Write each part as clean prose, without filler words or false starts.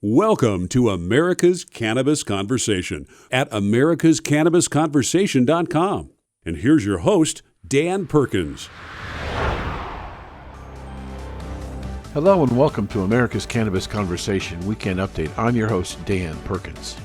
Welcome to America's Cannabis Conversation at americascannabisconversation.com. And here's your host, Dan Perkins. Hello and welcome to America's Cannabis Conversation Weekend Update. I'm your host, Dan Perkins.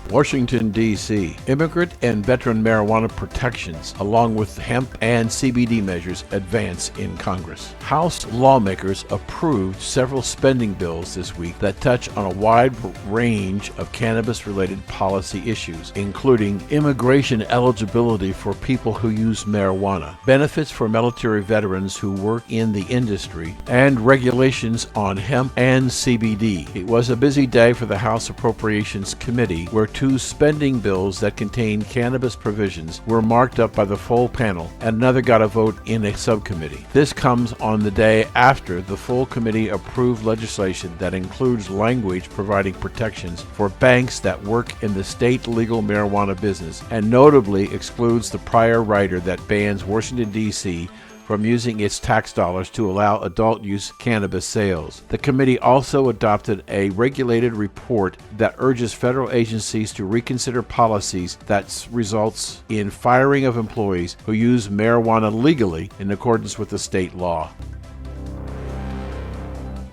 Washington, D.C. Immigrant and veteran marijuana protections, along with hemp and CBD measures, advance in Congress. House lawmakers approved several spending bills this week that touch on a wide range of cannabis-related policy issues, including immigration eligibility for people who use marijuana, benefits for military veterans who work in the industry, and regulations on hemp and CBD. It was a busy day for the House Appropriations Committee, where two spending bills that contain cannabis provisions were marked up by the full panel, and another got a vote in a subcommittee. This comes on the day after the full committee approved legislation that includes language providing protections for banks that work in the state legal marijuana business, and notably excludes the prior rider that bans Washington, D.C. from using its tax dollars to allow adult use cannabis sales. The committee also adopted a regulated report that urges federal agencies to reconsider policies that results in firing of employees who use marijuana legally in accordance with the state law.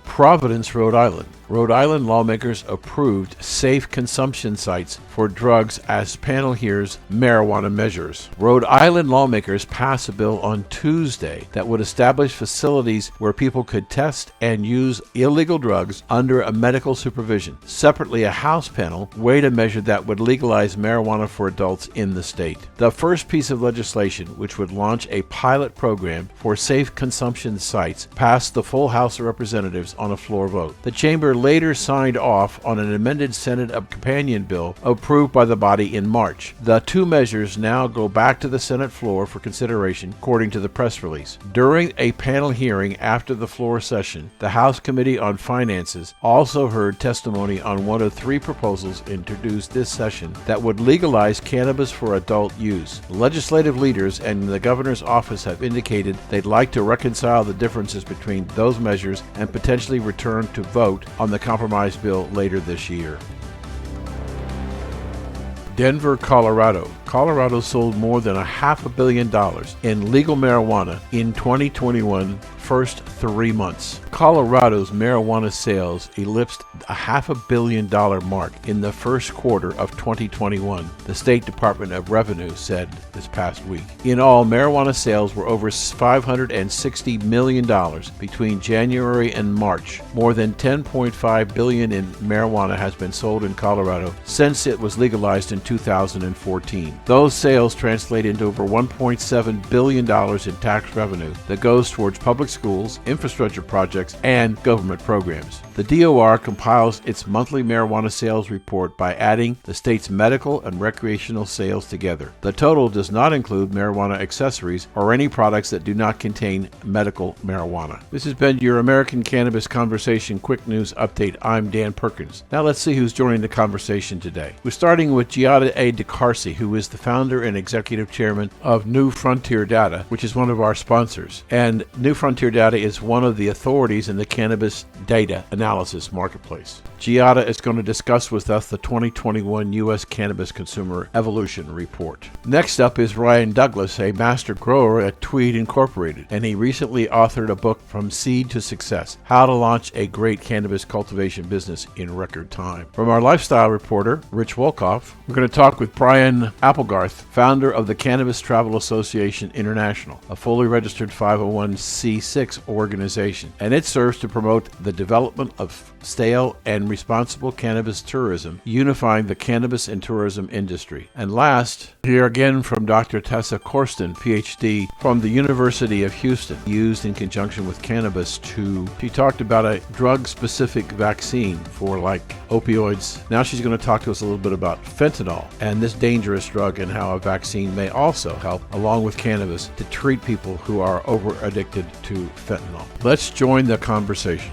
Providence, Rhode Island. Rhode Island lawmakers approved safe consumption sites for drugs as panel hears marijuana measures. Rhode Island lawmakers passed a bill on Tuesday that would establish facilities where people could test and use illegal drugs under a medical supervision. Separately, a House panel weighed a measure that would legalize marijuana for adults in the state. The first piece of legislation, which would launch a pilot program for safe consumption sites, passed the full House of Representatives on a floor vote. The chamber later signed off on an amended Senate companion bill approved by the body in March. The two measures now go back to the Senate floor for consideration, according to the press release. During a panel hearing after the floor session, the House Committee on Finances also heard testimony on one of three proposals introduced this session that would legalize cannabis for adult use. Legislative leaders and the governor's office have indicated they'd like to reconcile the differences between those measures and potentially return to vote on the compromise bill later this year. Denver, Colorado. Colorado sold more than $500 million in legal marijuana in 2021 first 3 months. Colorado's marijuana sales eclipsed a $500 million mark in the first quarter of 2021, the State Department of Revenue said this past week. In all, marijuana sales were over $560 million between January and March. More than $10.5 billion in marijuana has been sold in Colorado since it was legalized in 2014. Those sales translate into over $1.7 billion in tax revenue that goes towards public schools, infrastructure projects, and government programs. The DOR compiles its monthly marijuana sales report by adding the state's medical and recreational sales together. The total does not include marijuana accessories or any products that do not contain medical marijuana. This has been your American Cannabis Conversation Quick News Update. I'm Dan Perkins. Now let's see who's joining the conversation today. We're starting with Giadha A, DeCarcer, who is the founder and executive chairman of New Frontier Data, which is one of our sponsors. And New Frontier Data is one of the authorities in the cannabis data analysis marketplace. Giadha is going to discuss with us the 2021 U.S. Cannabis Consumer Evolution Report. Next up is Ryan Douglas, a master grower at Tweed Inc, and he recently authored a book, From Seed to Success: How to Launch a Great Cannabis Cultivation Business in Record Time. From our lifestyle reporter, Rich Wolkoff, we're going to talk with Brian Applegarth, founder of the Cannabis Travel Association International, a fully registered 501c6 organization, and it serves to promote the development of stale and responsible cannabis tourism, unifying the cannabis and tourism industry. And last, here again from Dr. Tessa Kosten, PhD from the University of Houston, used in conjunction with cannabis she talked about a drug-specific vaccine for like opioids. Now she's going to talk to us a little bit about fentanyl and this dangerous drug and how a vaccine may also help, along with cannabis, to treat people who are over-addicted to fentanyl. Let's join the conversation.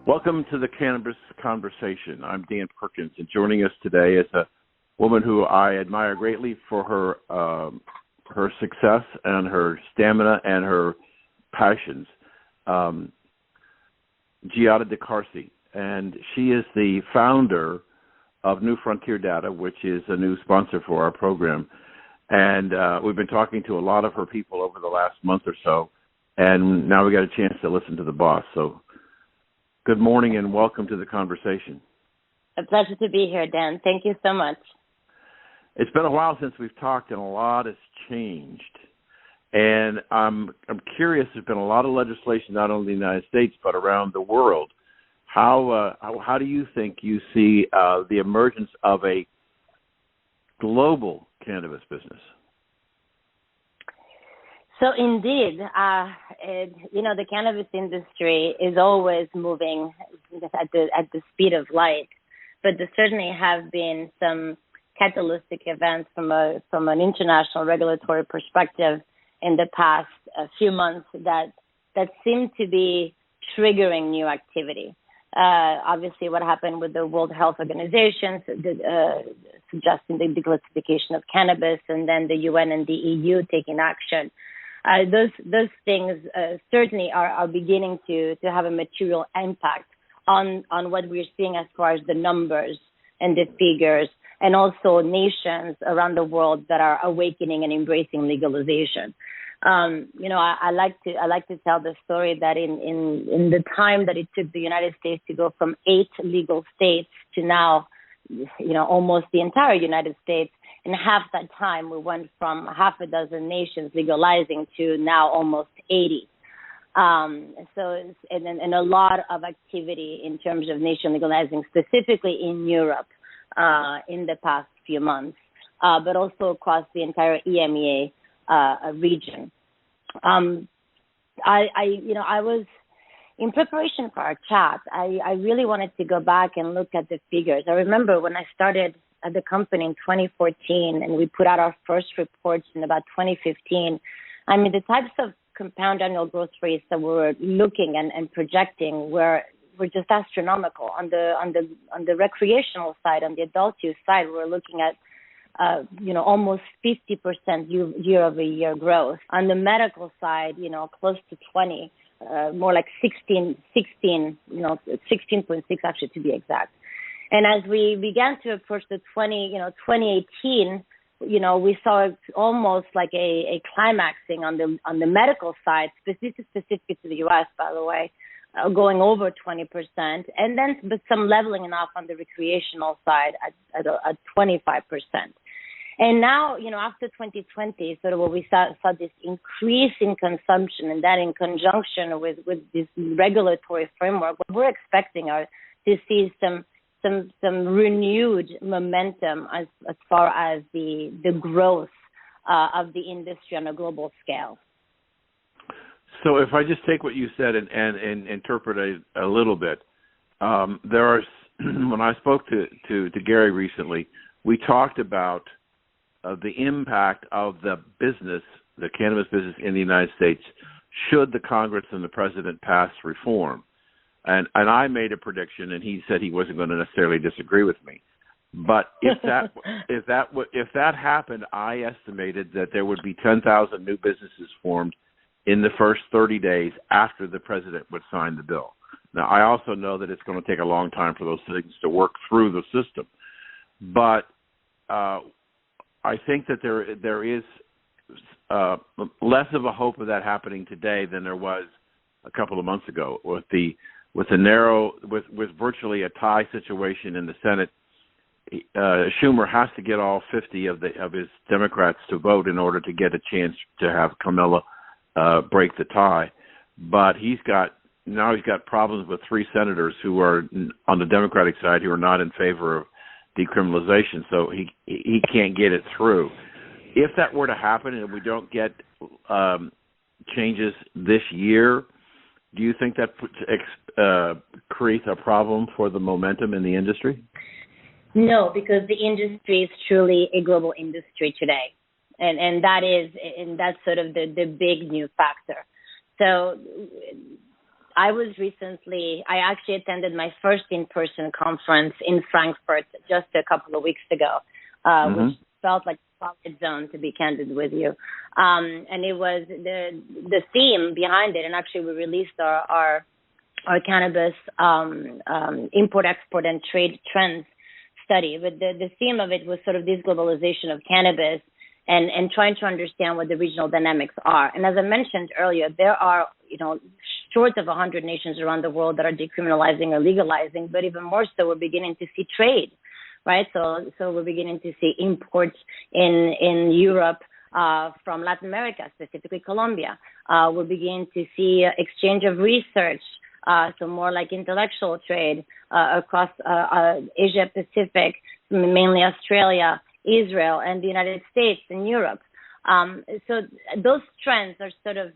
Welcome to the Cannabis Conversation. I'm Dan Perkins, and joining us today is a woman who I admire greatly for her success and her stamina and her passions, Giadha DeCarcer, and she is the founder of New Frontier Data, which is a new sponsor for our program. And we've been talking to a lot of her people over the last month or so, and now we got a chance to listen to the boss. So good morning and welcome to the conversation. A pleasure to be here, Dan. Thank you so much. It's been a while since we've talked, and a lot has changed. And I'm curious, there's been a lot of legislation, not only in the United States, but around the world. How do you think you see the emergence of a global cannabis business? So indeed, the cannabis industry is always moving at the speed of light, but there certainly have been some catalytic events from an international regulatory perspective in the past few months that seem to be triggering new activity. Obviously, what happened with the World Health Organization suggesting the declassification of cannabis, and then the UN and the EU taking action. Those things certainly are beginning to have a material impact on what we're seeing as far as the numbers and the figures, and also nations around the world that are awakening and embracing legalization. I like to tell the story that in the time that it took the United States to go from 8 legal states to now, almost the entire United States, in half that time we went from half a dozen nations legalizing to now almost 80. And a lot of activity in terms of nation legalizing, specifically in Europe, in the past few months, but also across the entire EMEA region. I was in preparation for our chat. I really wanted to go back and look at the figures. I remember when I started at the company in 2014, and we put out our first reports in about 2015. I mean, the types of compound annual growth rates that we were looking and projecting were just astronomical. On the recreational side, on the adult use side, we're looking at almost 50% year-over-year growth. On the medical side, close to 20, more like 16.6 actually to be exact. And as we began to approach the 2018, we saw almost like a climaxing on the medical side, specific to the U.S., by the way, going over 20%, and then but some leveling off on the recreational side at 25%. And now, after 2020, sort of what we saw this increase in consumption, and that in conjunction with this regulatory framework, what we're expecting are to see some renewed momentum as far as the growth of the industry on a global scale. So if I just take what you said and interpret it a little bit, there are, when I spoke to Gary recently, we talked about the impact of the cannabis business in the United States, should the Congress and the President pass reform. And I made a prediction, and he said he wasn't going to necessarily disagree with me. But if that happened, I estimated that there would be 10,000 new businesses formed in the first 30 days after the president would sign the bill. Now, I also know that it's going to take a long time for those things to work through the system. But I think that there is less of a hope of that happening today than there was a couple of months ago with virtually a tie situation in the Senate. Schumer has to get all 50 of his Democrats to vote in order to get a chance to have Kamala break the tie. But he's got problems with 3 senators who are on the Democratic side who are not in favor of decriminalization, so he can't get it through. If that were to happen and we don't get changes this year, do you think that creates a problem for the momentum in the industry? No, because the industry is truly a global industry today, and that's sort of the big new factor. So I actually attended my first in-person conference in Frankfurt just a couple of weeks ago, which felt like twilight zone, to be candid with you. And it was the theme behind it. And actually, we released our cannabis import, export, and trade trends study. But the theme of it was sort of this globalization of cannabis and trying to understand what the regional dynamics are. And as I mentioned earlier, there are, short of 100 nations around the world that are decriminalizing or legalizing, but even more so, we're beginning to see trade, right? So we're beginning to see imports in Europe from Latin America, specifically Colombia. We're beginning to see exchange of research, so more like intellectual trade across Asia Pacific, mainly Australia, Israel, and the United States and Europe. So those trends are sort of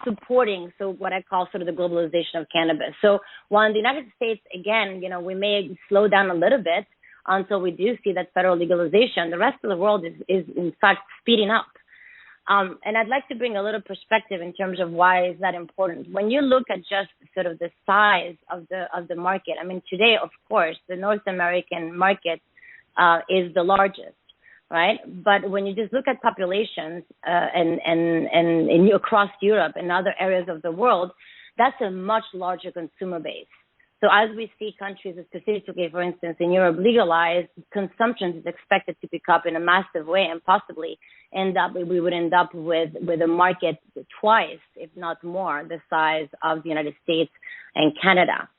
supporting what I call sort of the globalization of cannabis. So while in the United States, again, we may slow down a little bit until we do see that federal legalization, the rest of the world is in fact speeding up. And I'd like to bring a little perspective in terms of why is that important. When you look at just sort of the size of the market, I mean, today, of course, the North American market is the largest, right? But when you just look at populations and across Europe and other areas of the world, that's a much larger consumer base. So as we see countries, specifically, for instance, in Europe, legalize, consumption is expected to pick up in a massive way and possibly we would end up with a market twice, if not more, the size of the United States and Canada.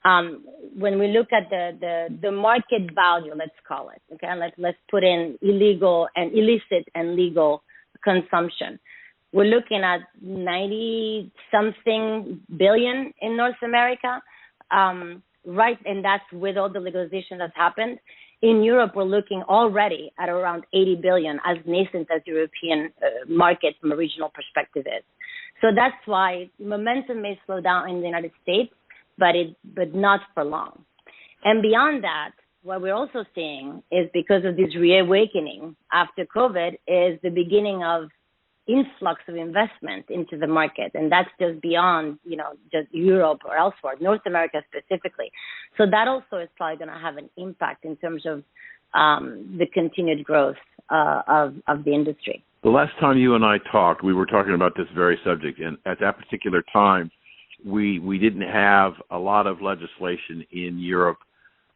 When we look at the market value, let's call it, okay, let's put in illicit and legal consumption. We're looking at 90-something billion in North America, right, and that's with all the legalization that's happened. In Europe, we're looking already at around 80 billion, as nascent as European market from a regional perspective is. So that's why momentum may slow down in the United States, but not for long. And beyond that, what we're also seeing is because of this reawakening after COVID is the beginning of influx of investment into the market. And that's just beyond, just Europe or elsewhere, North America specifically. So that also is probably going to have an impact in terms of the continued growth of the industry. The last time you and I talked, we were talking about this very subject. And at that particular time, we didn't have a lot of legislation in Europe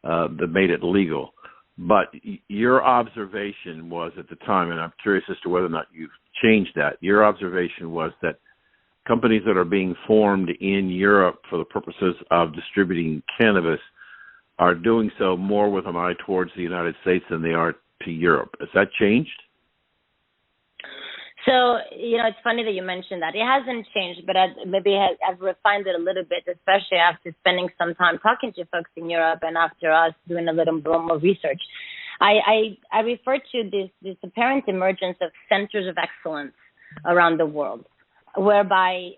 that made it legal. But your observation was at the time, and I'm curious as to whether or not you've changed that, your observation was that companies that are being formed in Europe for the purposes of distributing cannabis are doing so more with an eye towards the United States than they are to Europe. Has that changed? So, it's funny that you mentioned that. It hasn't changed, but I've refined it a little bit, especially after spending some time talking to folks in Europe and after us doing a little bit more research. I refer to this apparent emergence of centers of excellence around the world, whereby,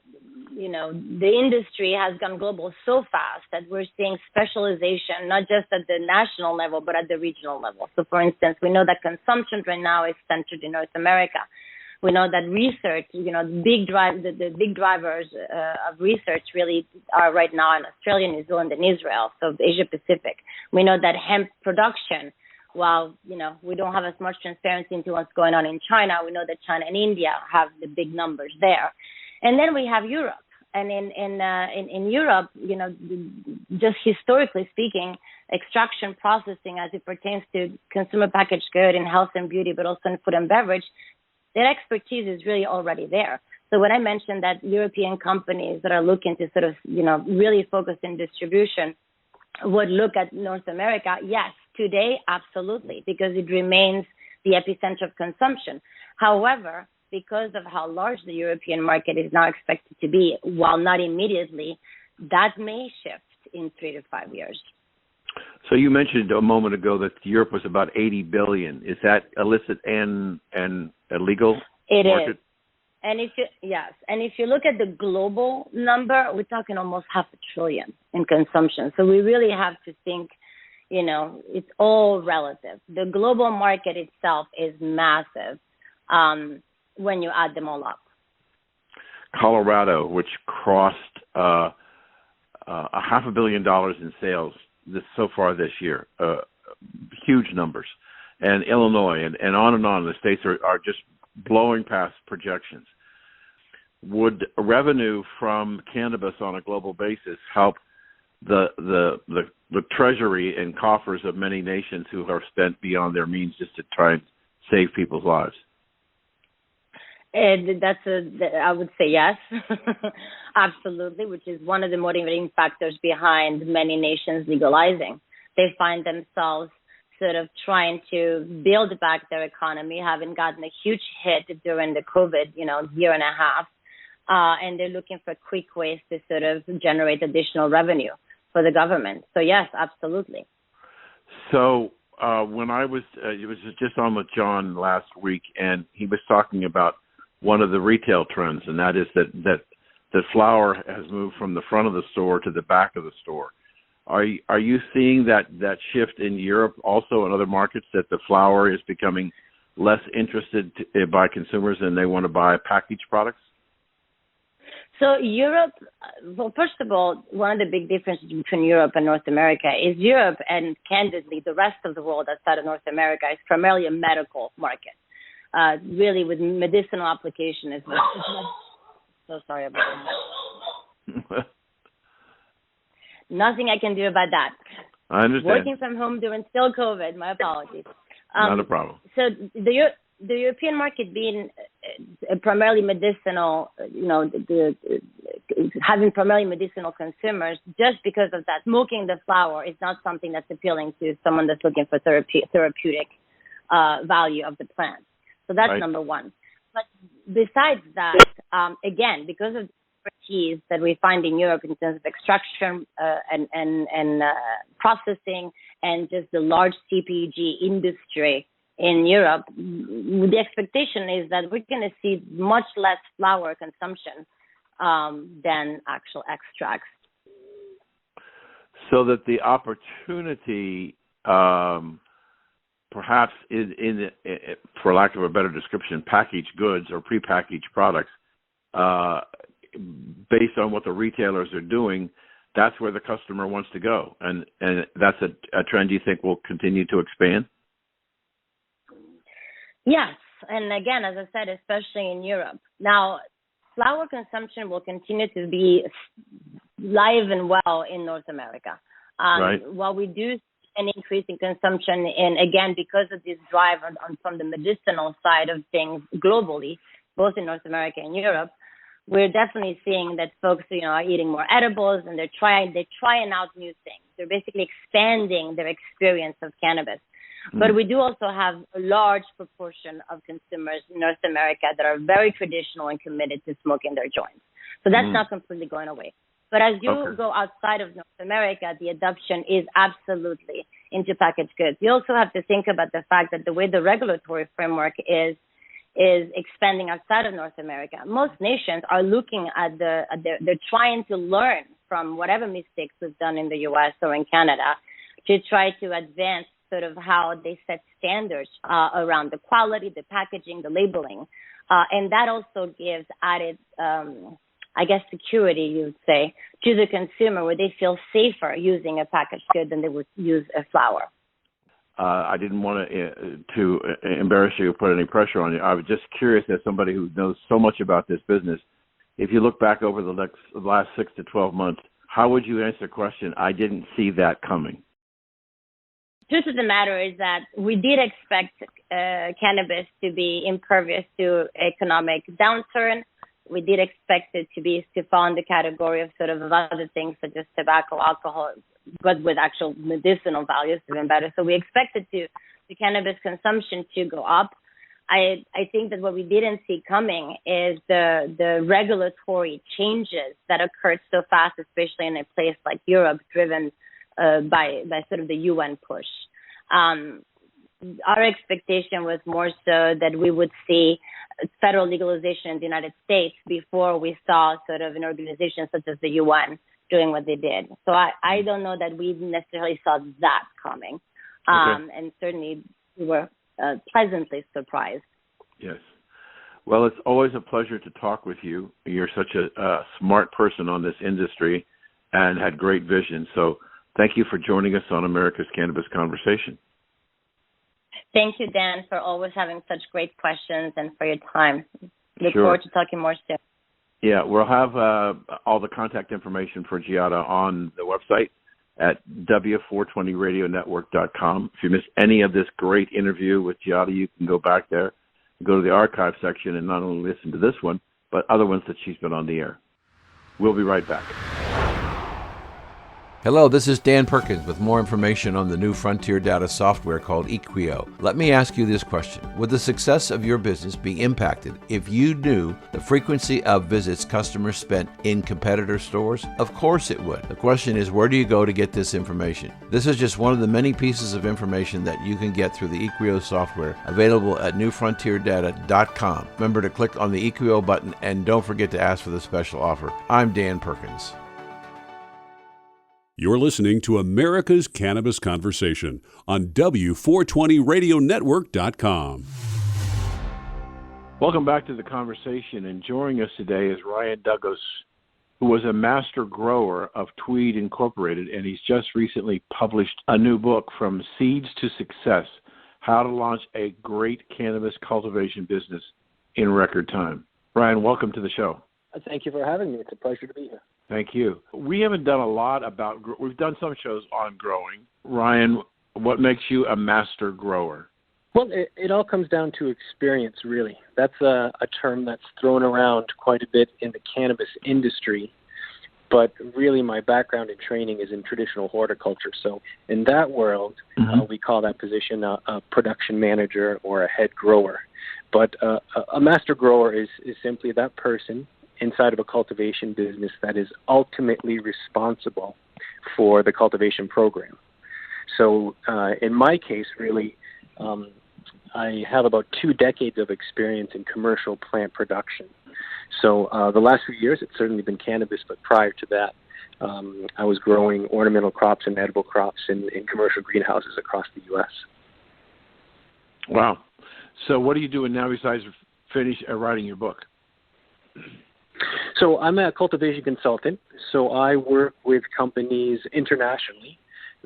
the industry has gone global so fast that we're seeing specialization, not just at the national level, but at the regional level. So, for instance, we know that consumption right now is centered in North America. We know that research, the big drivers of research really are right now in Australia, New Zealand, and Israel, so Asia Pacific. We know that hemp production, while, we don't have as much transparency into what's going on in China, we know that China and India have the big numbers there. And then we have Europe. And in Europe, just historically speaking, extraction processing as it pertains to consumer packaged good in health and beauty, but also in food and beverage, that expertise is really already there. So when I mentioned that European companies that are looking to sort of, really focus in distribution would look at North America, yes, today, absolutely, because it remains the epicenter of consumption. However, because of how large the European market is now expected to be, while not immediately, that may shift in 3 to 5 years. So you mentioned a moment ago that Europe was about 80 billion. Is that illicit and illegal? It market? Is. And if you look at the global number, we're talking almost $500 billion in consumption. So we really have to think, it's all relative. The global market itself is massive when you add them all up. Colorado, which crossed $500 million in sales so far this year, huge numbers. and Illinois, and on and on. The states are just blowing past projections. Would revenue from cannabis on a global basis help the treasury and coffers of many nations who have spent beyond their means just to try and save people's lives? I would say yes, absolutely, which is one of the motivating factors behind many nations legalizing. They find themselves sort of trying to build back their economy, having gotten a huge hit during the COVID, year and a half, and they're looking for quick ways to sort of generate additional revenue for the government. So yes, absolutely. So when I was, it was just on with John last week, and he was talking about one of the retail trends, and that is that flower has moved from the front of the store to the back of the store. Are you seeing that shift in Europe also in other markets, that the flower is becoming less interested by consumers and they want to buy packaged products? So Europe, well, first of all, one of the big differences between Europe and North America is Europe, and candidly, the rest of the world outside of North America is primarily a medical market, really with medicinal application as well. So sorry about that. Nothing I can do about that. I understand. Working from home during still COVID, my apologies. Not a problem. So the European market being primarily medicinal, having primarily medicinal consumers, just because of that, smoking the flower is not something that's appealing to someone that's looking for therapeutic value of the plant. So that's right. Number one. But besides that, again, because of the expertise that we find in Europe in terms of extraction and processing, and just the large CPG industry in Europe, the expectation is that we're going to see much less flower consumption than actual extracts. So that the opportunity, perhaps in, for lack of a better description, packaged goods or prepackaged products, based on what the retailers are doing, that's where the customer wants to go. And that's a trend you think will continue to expand? Yes. And again, as I said, especially in Europe. Now, flower consumption will continue to be live and well in North America. Right. While we do see an increase in consumption, and again, because of this drive from the medicinal side of things globally, both in North America and Europe, we're definitely seeing that folks, are eating more edibles, and they're trying out new things. They're basically expanding their experience of cannabis. Mm-hmm. But we do also have a large proportion of consumers in North America that are very traditional and committed to smoking their joints. So that's not completely going away. But as you go outside of North America, the adoption is absolutely into packaged goods. You also have to think about the fact that the way the regulatory framework is expanding outside of North America. Most nations are looking at they're trying to learn from whatever mistakes we've done in the U.S. or in Canada to try to advance sort of how they set standards around the quality, the packaging, the labeling. And that also gives added, security, you would say, to the consumer, where they feel safer using a packaged good than they would use a flower. I didn't want to embarrass you or put any pressure on you. I was just curious, as somebody who knows so much about this business, if you look back over the last 6 to 12 months, how would you answer the question, I didn't see that coming? Truth of the matter is that we did expect cannabis to be impervious to economic downturn. We did expect it to fall in the category of sort of other things such as tobacco, alcohol, but with actual medicinal values, even better. So we expected the cannabis consumption to go up. I think that what we didn't see coming is the regulatory changes that occurred so fast, especially in a place like Europe, driven by sort of the UN push. Our expectation was more so that we would see federal legalization in the United States before we saw sort of an organization such as the UN doing what they did. So I don't know that we necessarily saw that coming. And certainly we were pleasantly surprised. Yes. Well, it's always a pleasure to talk with you. You're such a smart person on this industry and had great vision. So thank you for joining us on America's Cannabis Conversation. Thank you, Dan, for always having such great questions and for your time. Look Sure. forward to talking more soon. Yeah, we'll have all the contact information for Giadha on the website at W420radionetwork.com. If you missed any of this great interview with Giadha, you can go back there, go to the archive section, and not only listen to this one, but other ones that she's been on the air. We'll be right back. Hello, this is Dan Perkins with more information on the new frontier data software called Equio. Let me ask you this question. Would the success of your business be impacted if you knew the frequency of visits customers spent in competitor stores? Of course it would. The question is, where do you go to get this information? This is just one of the many pieces of information that you can get through the Equio software available at newfrontierdata.com. Remember to click on the Equio button and don't forget to ask for the special offer. I'm Dan Perkins. You're listening to America's Cannabis Conversation on W420radionetwork.com. Welcome back to the conversation, and joining us today is Ryan Douglas, who was a master grower of Tweed Incorporated, and he's just recently published a new book, From Seeds to Success, How to Launch a Great Cannabis Cultivation Business in Record Time. Ryan, welcome to the show. Thank you for having me. It's a pleasure to be here. Thank you. We haven't done a lot about, we've done some shows on growing. Ryan, what makes you a master grower? Well, it all comes down to experience, really. That's a term that's thrown around quite a bit in the cannabis industry. But really, my background and training is in traditional horticulture. So in that world, we call that position a production manager or a head grower. But a master grower is simply that person inside of a cultivation business that is ultimately responsible for the cultivation program. So in my case, really, I have about 2 decades of experience in commercial plant production. So the last few years, it's certainly been cannabis, but prior to that, I was growing ornamental crops and edible crops in commercial greenhouses across the U.S. Wow. So what are you doing now besides finish writing your book? So I'm a cultivation consultant. So I work with companies internationally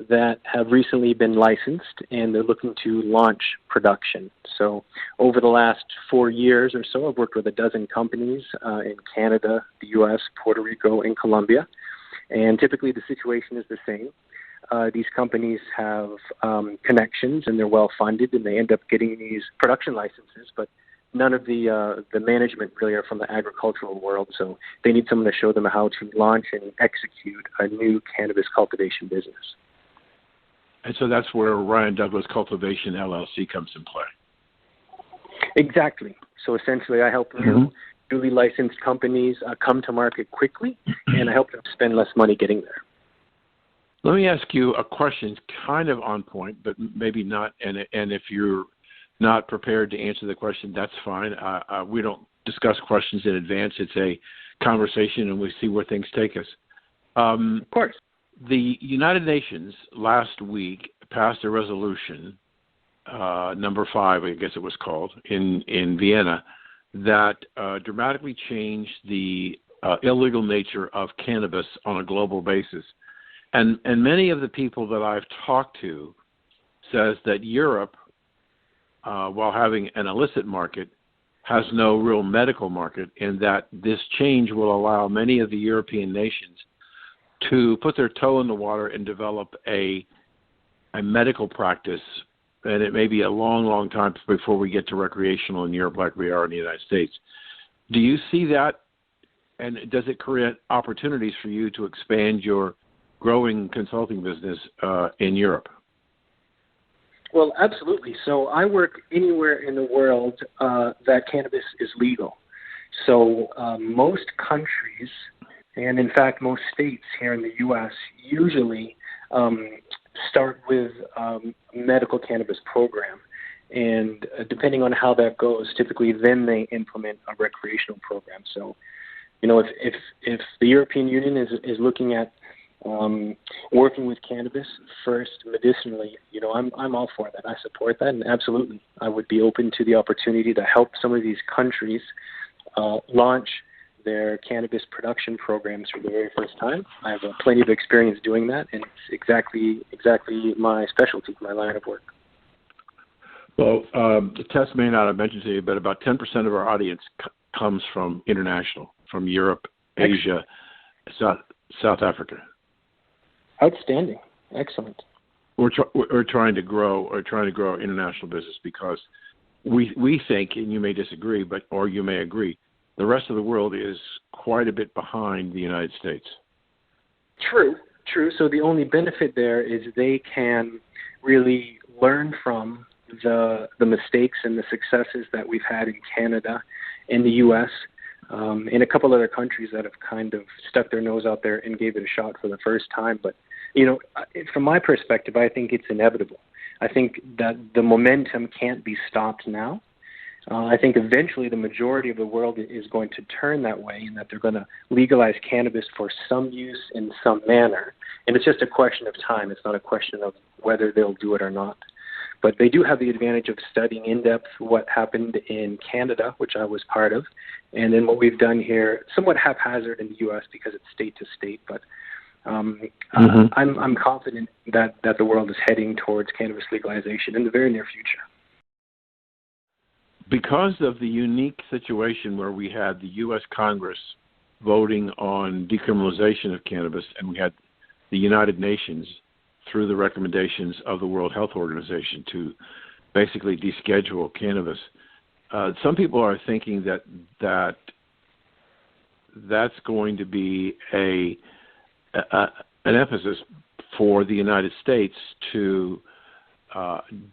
that have recently been licensed, and they're looking to launch production. So over the last 4 years or so, I've worked with a dozen companies in Canada, the U.S., Puerto Rico, and Colombia. And typically the situation is the same. These companies have connections, and they're well-funded, and they end up getting these production licenses, but none of the management really are from the agricultural world, so they need someone to show them how to launch and execute a new cannabis cultivation business. And so that's where Ryan Douglas Cultivation LLC comes in play. Exactly. So essentially I help newly licensed companies come to market quickly, and I help them spend less money getting there. Let me ask you a question kind of on point, but maybe not, and if you're not prepared to answer the question, that's fine. We don't discuss questions in advance. It's a conversation, and we see where things take us. Of course. The United Nations last week passed a resolution, number 5, I guess it was called, in Vienna, that dramatically changed the illegal nature of cannabis on a global basis. And many of the people that I've talked to says that Europe, while having an illicit market, has no real medical market, and that this change will allow many of the European nations to put their toe in the water and develop a medical practice. And it may be a long, long time before we get to recreational in Europe like we are in the United States. Do you see that, and does it create opportunities for you to expand your growing consulting business in Europe? Well, absolutely. So I work anywhere in the world that cannabis is legal. So most countries, and in fact most states here in the U.S., usually start with a medical cannabis program. And depending on how that goes, typically then they implement a recreational program. So, you know, if the European Union is looking at working with cannabis first medicinally, you know, I'm all for that. I support that, and absolutely, I would be open to the opportunity to help some of these countries launch their cannabis production programs for the very first time. I have plenty of experience doing that, and it's exactly my specialty, my line of work. Well, the test may not have mentioned to you, but about 10% of our audience comes from international, from Europe, Asia, South Africa. Outstanding. Excellent. We're trying to grow our international business because we think, and you may disagree, or you may agree, the rest of the world is quite a bit behind the United States. True. So the only benefit there is they can really learn from the mistakes and the successes that we've had in Canada, in the U.S., in a couple other countries that have kind of stuck their nose out there and gave it a shot for the first time. But, from my perspective, I think it's inevitable. I think that the momentum can't be stopped now. I think eventually the majority of the world is going to turn that way, and that they're going to legalize cannabis for some use in some manner. And it's just a question of time. It's not a question of whether they'll do it or not. But they do have the advantage of studying in depth what happened in Canada, which I was part of, and then what we've done here, somewhat haphazard in the U.S. because it's state to state. But I'm confident that the world is heading towards cannabis legalization in the very near future. Because of the unique situation where we had the U.S. Congress voting on decriminalization of cannabis, and we had the United Nations through the recommendations of the World Health Organization to basically deschedule cannabis, some people are thinking that's going to be an emphasis for the United States to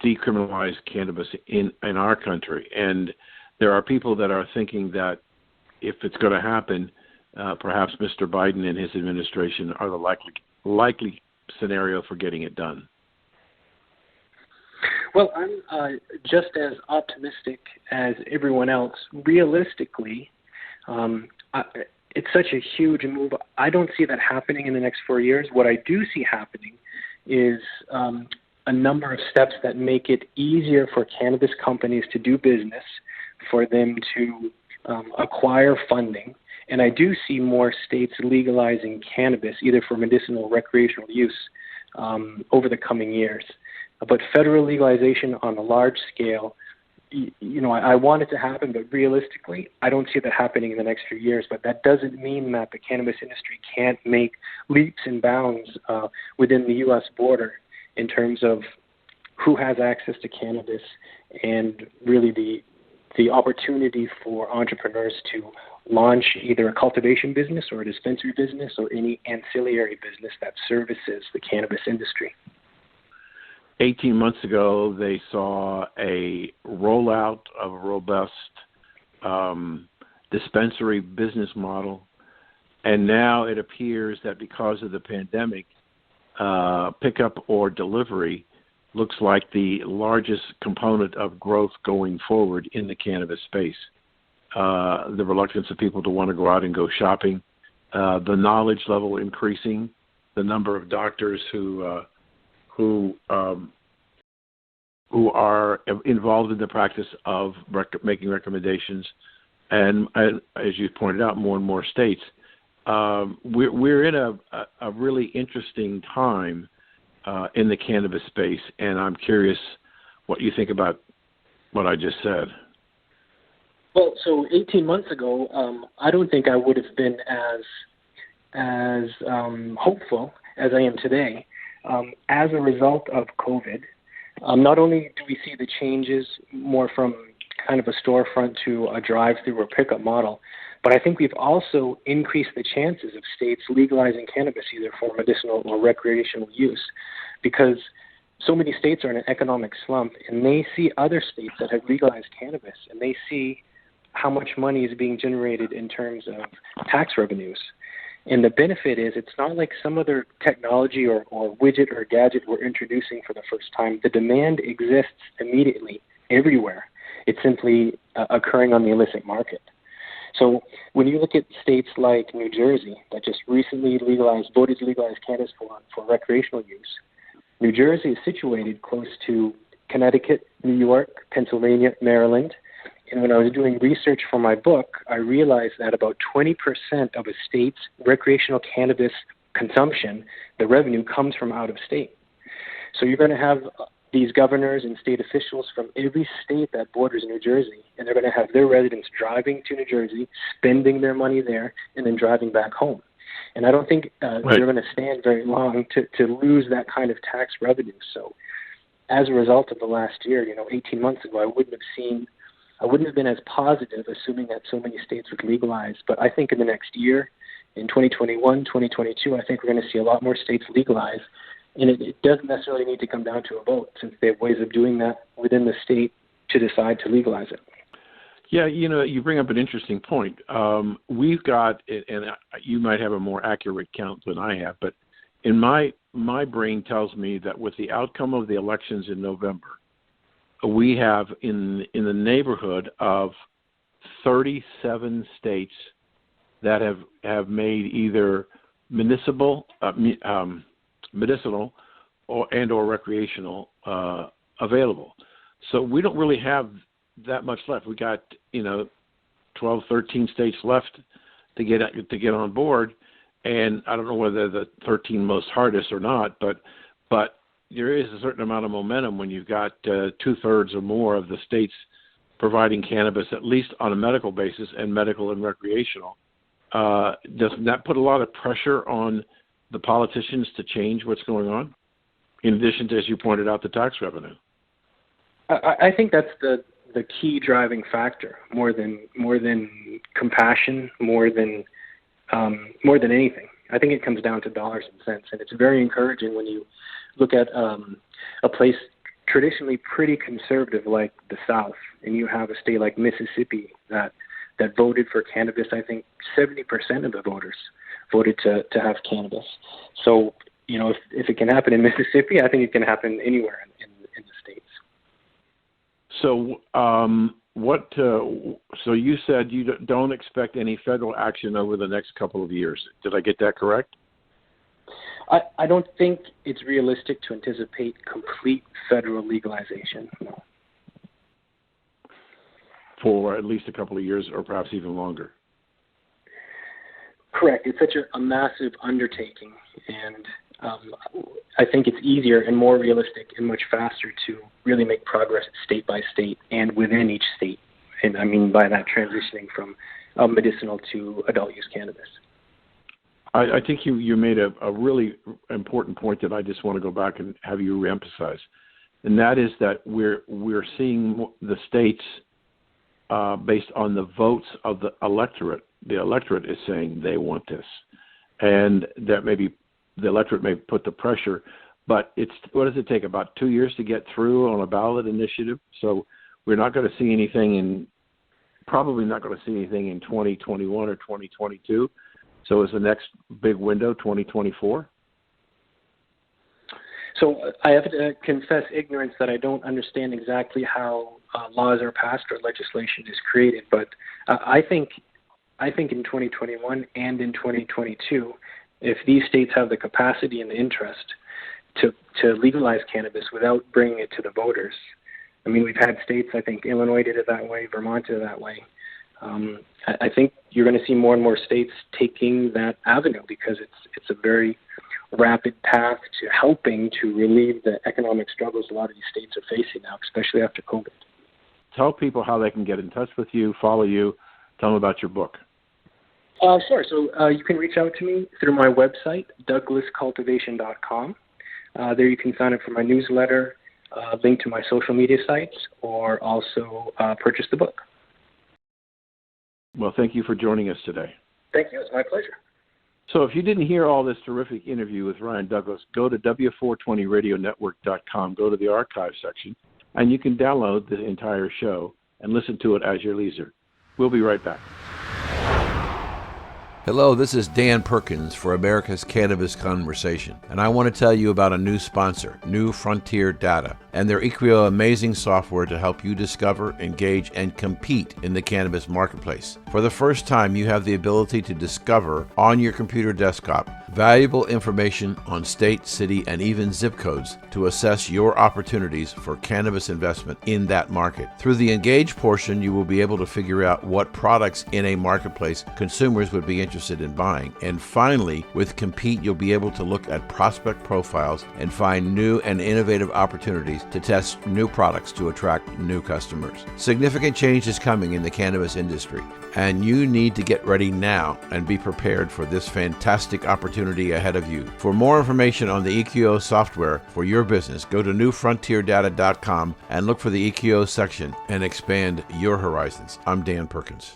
decriminalize cannabis in our country. And there are people that are thinking that if it's going to happen, perhaps Mr. Biden and his administration are the likely scenario for getting it done. Well, I'm just as optimistic as everyone else. Realistically, it's such a huge move. I don't see that happening in the next 4 years. What I do see happening is a number of steps that make it easier for cannabis companies to do business, for them to acquire funding. And I do see more states legalizing cannabis, either for medicinal or recreational use, over the coming years. But federal legalization on a large scale, I want it to happen, but realistically, I don't see that happening in the next few years. But that doesn't mean that the cannabis industry can't make leaps and bounds within the U.S. border in terms of who has access to cannabis, and really the opportunity for entrepreneurs to launch either a cultivation business or a dispensary business or any ancillary business that services the cannabis industry. 18 months ago, they saw a rollout of a robust dispensary business model. And now it appears that because of the pandemic, pickup or delivery looks like the largest component of growth going forward in the cannabis space. The reluctance of people to want to go out and go shopping, the knowledge level increasing, the number of doctors who are involved in the practice of making recommendations, and as you pointed out, more and more states. We're in a really interesting time in the cannabis space, and I'm curious what you think about what I just said. Well, so 18 months ago, I don't think I would have been as hopeful as I am today. As a result of COVID, not only do we see the changes more from kind of a storefront to a drive-through or pickup model, but I think we've also increased the chances of states legalizing cannabis either for medicinal or recreational use, because so many states are in an economic slump, and they see other states that have legalized cannabis, and they see how much money is being generated in terms of tax revenues. And the benefit is it's not like some other technology or widget or gadget we're introducing for the first time. The demand exists immediately everywhere. It's simply occurring on the illicit market. So when you look at states like New Jersey that just recently voted to legalize cannabis for recreational use, New Jersey is situated close to Connecticut, New York, Pennsylvania, Maryland. And when I was doing research for my book, I realized that about 20% of a state's recreational cannabis consumption, the revenue, comes from out of state. So you're going to have these governors and state officials from every state that borders New Jersey, and they're going to have their residents driving to New Jersey, spending their money there, and then driving back home. And I don't think they're going to stand very long to lose that kind of tax revenue. So as a result of the last year, 18 months ago, I wouldn't have been as positive, assuming that so many states would legalize. But I think in the next year, in 2021, 2022, I think we're going to see a lot more states legalize. And it doesn't necessarily need to come down to a vote, since they have ways of doing that within the state to decide to legalize it. Yeah, you bring up an interesting point. We've got, and you might have a more accurate count than I have, but in my brain tells me that with the outcome of the elections in November, we have in the neighborhood of 37 states that have made either medicinal or recreational available. So we don't really have that much left. We got 12, 13 states left to get on board, and I don't know whether the 13 most hardest or not, but there is a certain amount of momentum when you've got 2/3 or more of the states providing cannabis, at least on a medical basis, and medical and recreational. Doesn't that put a lot of pressure on the politicians to change what's going on, in addition to, as you pointed out, the tax revenue? I think that's the key driving factor, more than compassion, more than anything. I think it comes down to dollars and cents, and it's very encouraging when you look at a place traditionally pretty conservative like the South, and you have a state like Mississippi that voted for cannabis. I think 70% of the voters voted to have cannabis. So, if it can happen in Mississippi, I think it can happen anywhere in the States. So, so you said you don't expect any federal action over the next couple of years. Did I get that correct? I don't think it's realistic to anticipate complete federal legalization. No. For at least a couple of years, or perhaps even longer. Correct. It's such a massive undertaking, and I think it's easier and more realistic and much faster to really make progress state by state and within each state. And I mean by that transitioning from medicinal to adult use cannabis. I think you made a really important point that I just want to go back and have you reemphasize, and that is that we're seeing the states based on the votes of the electorate. The electorate is saying they want this, and that maybe the electorate may put the pressure, but what does it take, about 2 years to get through on a ballot initiative? So we're not going to see anything probably not going to see anything in 2021 or 2022. So is the next big window 2024? So I have to confess ignorance that I don't understand exactly how laws are passed or legislation is created, but I think in 2021 and in 2022, if these states have the capacity and the interest to legalize cannabis without bringing it to the voters, I mean, we've had states, I think Illinois did it that way, Vermont did it that way. I think you're going to see more and more states taking that avenue because it's a very rapid path to helping to relieve the economic struggles a lot of these states are facing now, especially after COVID. Tell people how they can get in touch with you, follow you, tell them about your book. Sure. So you can reach out to me through my website, douglascultivation.com. There you can sign up for my newsletter, link to my social media sites, or also purchase the book. Well, thank you for joining us today. Thank you. It's my pleasure. So if you didn't hear all this terrific interview with Ryan Douglas, go to W420radionetwork.com, go to the archive section, and you can download the entire show and listen to it at your leisure. We'll be right back. Hello, this is Dan Perkins for America's Cannabis Conversation, and I want to tell you about a new sponsor, New Frontier Data, and their equally amazing software to help you discover, engage, and compete in the cannabis marketplace. For the first time, you have the ability to discover on your computer desktop valuable information on state, city, and even zip codes to assess your opportunities for cannabis investment in that market. Through the Engage portion, you will be able to figure out what products in a marketplace consumers would be interested interested in buying. And finally, with Compete, you'll be able to look at prospect profiles and find new and innovative opportunities to test new products to attract new customers. Significant change is coming in the cannabis industry, and you need to get ready now and be prepared for this fantastic opportunity ahead of you. For more information on the EQO software for your business, go to newfrontierdata.com and look for the EQO section and expand your horizons. I'm Dan Perkins.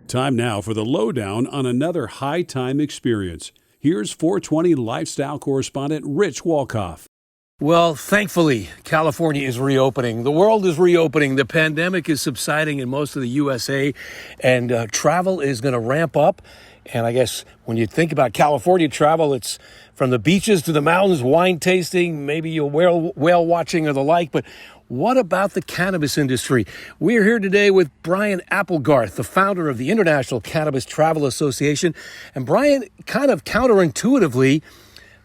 Time now for the lowdown on another high time experience. Here's 420 lifestyle correspondent Rich Walkoff. Well, thankfully, California is reopening. The world is reopening. The pandemic is subsiding in most of the USA, and travel is going to ramp up. And I guess when you think about California travel, it's from the beaches to the mountains, wine tasting, maybe a whale watching or the like. But what about the cannabis industry? We're here today with Brian Applegarth, the founder of the International Cannabis Travel Association. And Brian, kind of counterintuitively,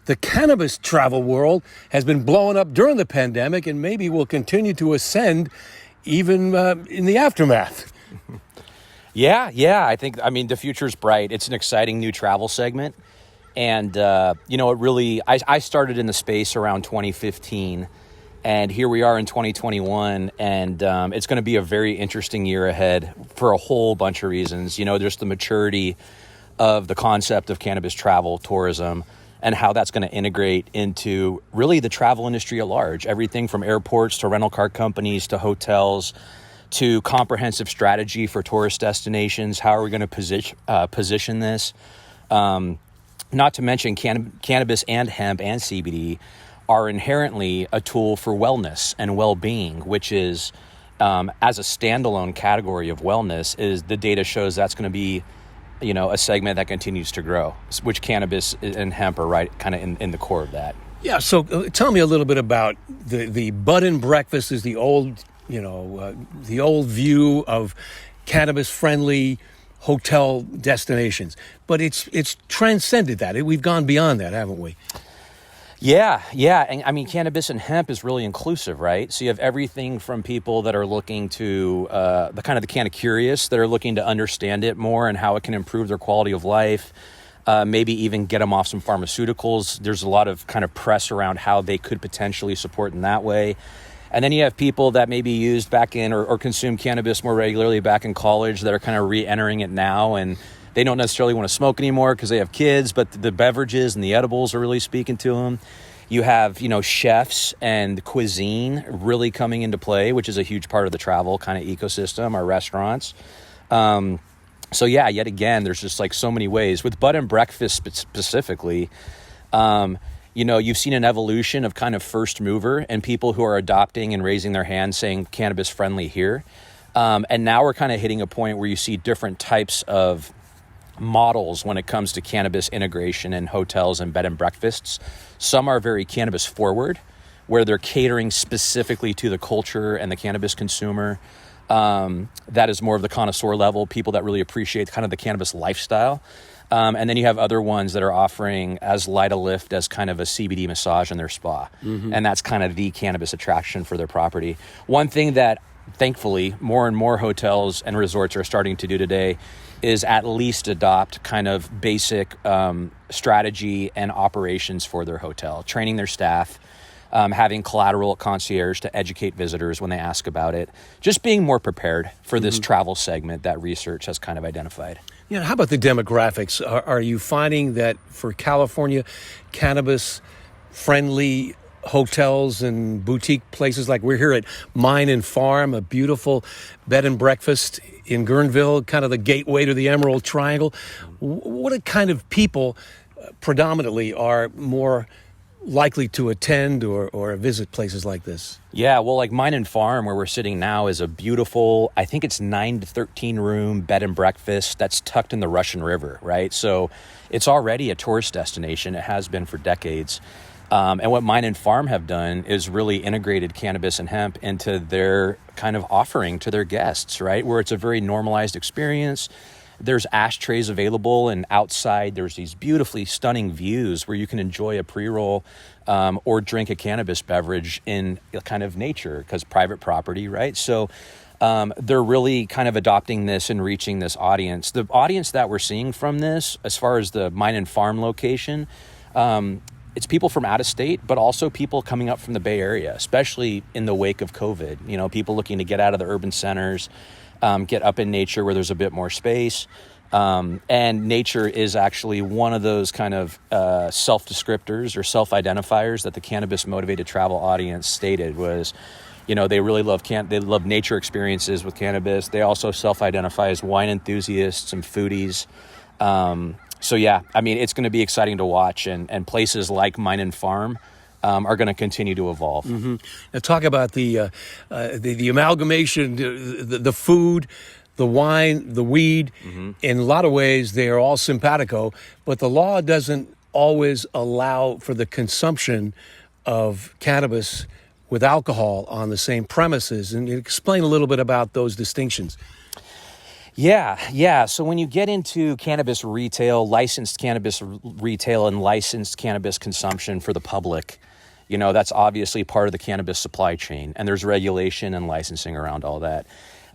the cannabis travel world has been blowing up during the pandemic and maybe will continue to ascend even in the aftermath. Yeah. I mean, the future's bright. It's an exciting new travel segment. And, it really, I started in the space around 2015. And here we are in 2021. And it's going to be a very interesting year ahead for a whole bunch of reasons. There's the maturity of the concept of cannabis travel tourism, and how that's going to integrate into really the travel industry at large. Everything from airports to rental car companies to hotels to comprehensive strategy for tourist destinations. How are we going to position this? Not to mention cannabis and hemp and CBD are inherently a tool for wellness and well-being, which is, as a standalone category of wellness, is the data shows that's going to be a segment that continues to grow, which cannabis and hemp are right kind of in the core of that. Yeah. So tell me a little bit about the bud and breakfast is the old view of cannabis friendly hotel destinations, but it's transcended that. We've gone beyond that, haven't we? Yeah. And I mean, cannabis and hemp is really inclusive, right? So you have everything from people that are looking to the kind of curious that are looking to understand it more and how it can improve their quality of life, maybe even get them off some pharmaceuticals. There's a lot of kind of press around how they could potentially support in that way. And then you have people that maybe used back in or consumed cannabis more regularly back in college that are kind of re-entering it now, and they don't necessarily want to smoke anymore because they have kids, but the beverages and the edibles are really speaking to them. You have, chefs and cuisine really coming into play, which is a huge part of the travel kind of ecosystem, our restaurants. Yet again, there's just like so many ways. With bud and breakfast specifically, you've seen an evolution of kind of first mover and people who are adopting and raising their hand saying cannabis friendly here. And now we're kind of hitting a point where you see different types of models when it comes to cannabis integration in hotels and bed and breakfasts. Some are very cannabis forward, where they're catering specifically to the culture and the cannabis consumer. That is more of the connoisseur level, people that really appreciate kind of the cannabis lifestyle. And then you have other ones that are offering as light a lift as kind of a CBD massage in their spa. Mm-hmm. And that's kind of the cannabis attraction for their property. One thing that thankfully more and more hotels and resorts are starting to do today is at least adopt kind of basic strategy and operations for their hotel, training their staff, having collateral concierge to educate visitors when they ask about it, just being more prepared for this travel segment that research has kind of identified. How about the demographics? Are you finding that for California, cannabis-friendly hotels and boutique places like we're here at Mine and Farm, a beautiful bed and breakfast in Guerneville, kind of the gateway to the Emerald Triangle, what kind of people predominantly are more likely to attend or visit places like this? Yeah, well, like Mine and Farm, where we're sitting now, is a beautiful, I think it's 9 to 13 room bed and breakfast that's tucked in the Russian River, right? So it's already a tourist destination. It has been for decades. And what Mine and Farm have done is really integrated cannabis and hemp into their kind of offering to their guests, right? Where it's a very normalized experience. There's ashtrays available, and outside there's these beautifully stunning views where you can enjoy a pre-roll or drink a cannabis beverage in kind of nature because private property, right? So they're really kind of adopting this and reaching this audience. The audience that we're seeing from this, as far as the mine and farm location, it's people from out of state, but also people coming up from the Bay Area, especially in the wake of COVID. You know, people looking to get out of the urban centers, get up in nature where there's a bit more space. And nature is actually one of those kind of self-descriptors or self-identifiers that the cannabis motivated travel audience stated was, you know, they really love they love nature experiences with cannabis. They also self-identify as wine enthusiasts and foodies. So yeah, I mean, it's going to be exciting to watch, and places like Mine and Farm are going to continue to evolve. Mm-hmm. Now talk about the amalgamation, the food, the wine, the weed. Mm-hmm. In a lot of ways, they are all simpatico, but the law doesn't always allow for the consumption of cannabis with alcohol on the same premises. And explain a little bit about those distinctions. Yeah. So when you get into cannabis retail, licensed cannabis retail and licensed cannabis consumption for the public, you know, that's obviously part of the cannabis supply chain, and there's regulation and licensing around all that.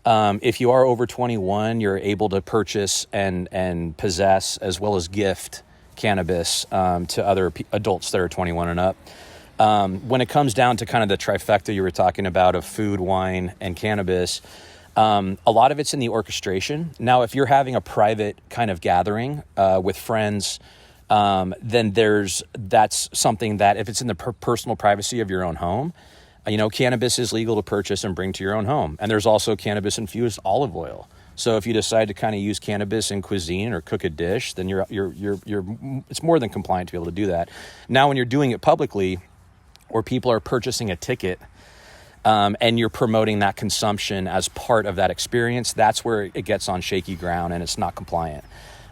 If you are over 21, you're able to purchase and possess as well as gift cannabis to other adults that are 21 and up. When it comes down to kind of the trifecta you were talking about of food, wine, and cannabis, a lot of it's in the orchestration. Now, if you're having a private kind of gathering with friends, then that's something that if it's in the personal privacy of your own home, you know, cannabis is legal to purchase and bring to your own home. And there's also cannabis infused olive oil. So if you decide to kind of use cannabis in cuisine or cook a dish, then you're it's more than compliant to be able to do that. Now, when you're doing it publicly, or people are purchasing a ticket, and you're promoting that consumption as part of that experience, that's where it gets on shaky ground and it's not compliant.